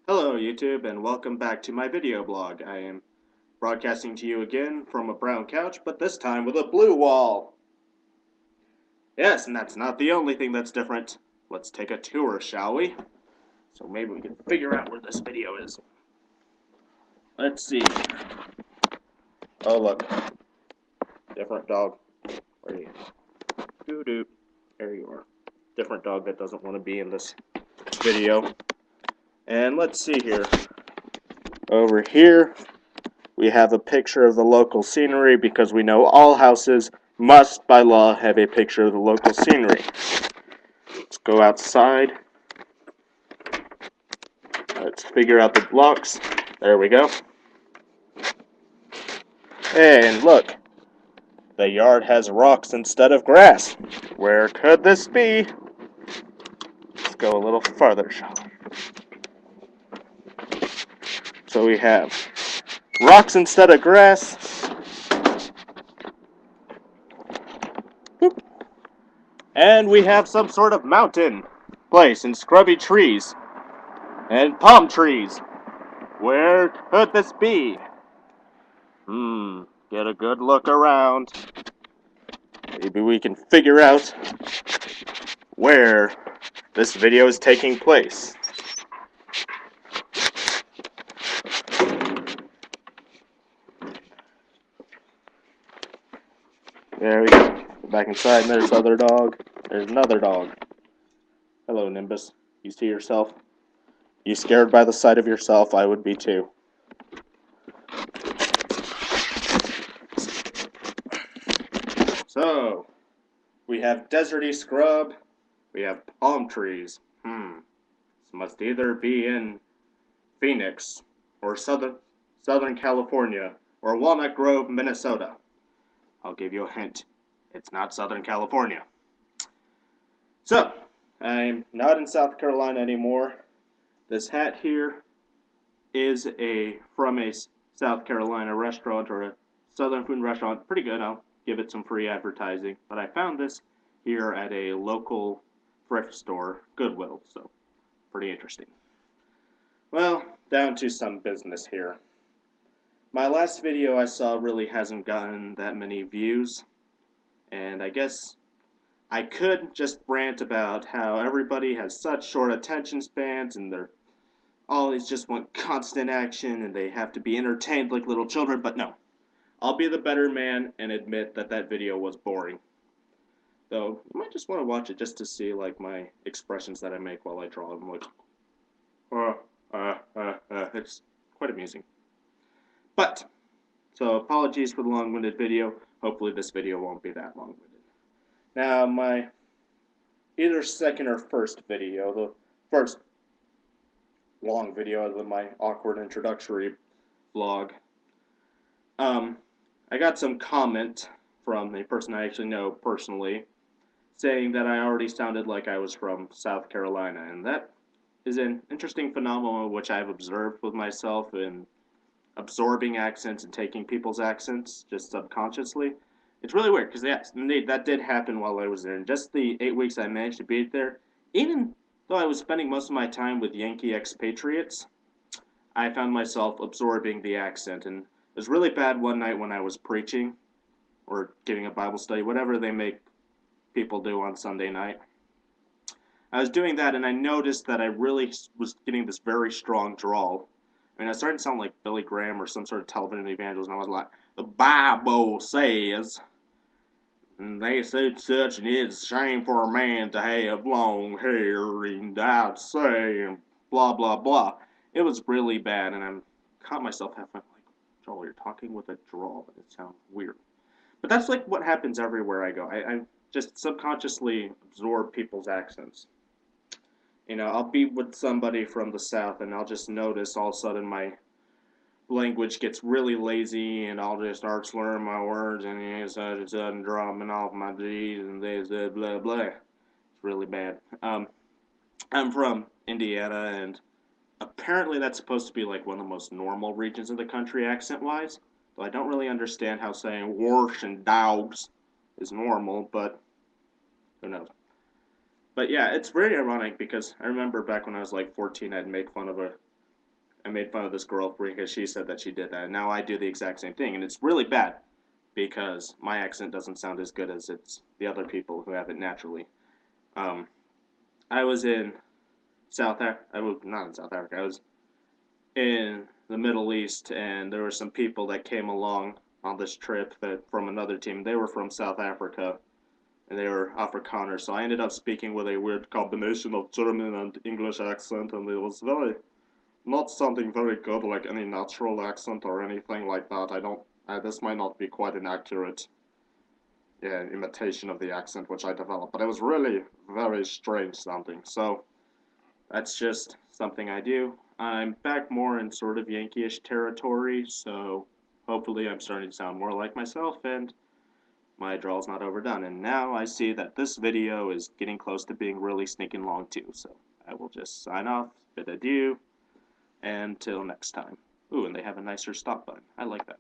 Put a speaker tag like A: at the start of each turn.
A: Hello YouTube and welcome back to my video blog. I am broadcasting to you again from a brown couch, but this time with a blue wall. Yes, and that's not the only thing that's different. Let's take a tour, shall we? So maybe we can figure out where this video is. Let's see. Oh look, different dog. Where are you? Doo-doo. There you are. Different dog that doesn't want to be in this video. And let's see here. Over here, we have a picture of the local scenery because we know all houses must, by law, have a picture of the local scenery. Let's go outside. Let's figure out the blocks. There we go. And look, the yard has rocks instead of grass. Where could this be? Let's go a little farther, shall we? So we have rocks instead of grass. And we have some sort of mountain place and scrubby trees and palm trees. Where could this be? Get a good look around. Maybe we can figure out where this video is taking place. There we go. Back inside, and there's the other dog. There's another dog. Hello, Nimbus. You see yourself? You scared by the sight of yourself? I would be too. So, we have deserty scrub. We have palm trees. This must either be in Phoenix or Southern California or Walnut Grove, Minnesota. I'll give you a hint. It's not Southern California. So, I'm not in South Carolina anymore. This hat here is from a South Carolina restaurant or a Southern food restaurant. Pretty good. I'll give it some free advertising. But I found this here at a local thrift store, Goodwill. So, pretty interesting. Well, down to some business here. My last video I saw really hasn't gotten that many views, and I guess I could just rant about how everybody has such short attention spans and they're always just want constant action and they have to be entertained like little children, but no. I'll be the better man and admit that that video was boring. Though, you might just want to watch it just to see like my expressions that I make while I draw. I'm like, it's quite amusing. But, so apologies for the long-winded video. Hopefully this video won't be that long-winded. Now, my either second or first video, the first long video other than my awkward introductory vlog, I got some comment from a person I actually know personally saying that I already sounded like I was from South Carolina, and that is an interesting phenomenon which I've observed with myself in absorbing accents and taking people's accents just subconsciously. It's really weird because yes, indeed, that did happen while I was there. In just the 8 weeks I managed to be there, even though I was spending most of my time with Yankee expatriates, I found myself absorbing the accent, and it was really bad one night when I was preaching or giving a Bible study, whatever they make people do on Sunday night. I was doing that, and I noticed that I really was getting this very strong drawl. I mean, I started to sound like Billy Graham or some sort of television evangelist, and I was like, the Bible says, and they said such, and it's a shame for a man to have long hair, and I'd say, and blah, blah, blah. It was really bad, and I caught myself having like, Joel, you're talking with a drawl, and it sounds weird. But that's like what happens everywhere I go. I just subconsciously absorb people's accents. You know, I'll be with somebody from the South, and I'll just notice all of a sudden my language gets really lazy, and I'll just start slurring my words, and it's sudden dropping off my G's, and they said blah blah. It's really bad. I'm from Indiana, and apparently that's supposed to be like one of the most normal regions of the country accent-wise. Though I don't really understand how saying "worse" and "dogs" is normal, but who knows. But yeah, it's very ironic because I remember back when I was like 14, I'd make fun of a I made fun of this girl because she said that she did that. And now I do the exact same thing, and it's really bad because my accent doesn't sound as good as it's the other people who have it naturally. Um, I was in I was not in South Africa. I was in the Middle East, and there were some people that came along on this trip that from another team. They were from South Africa, and they were Afrikaners. So I ended up speaking with a weird combination of German and English accent, and it was very not something very good, like any natural accent or anything like that. I don't. This might not be quite an accurate, yeah, imitation of the accent which I developed, but it was really very strange sounding. So that's just something I do. I'm back more in sort of Yankee-ish territory, so hopefully I'm starting to sound more like myself and my drawl's not overdone. And now I see that this video is getting close to being really sneaking long too, so I will just sign off, bid adieu, and till next time. Ooh, and they have a nicer stop button. I like that.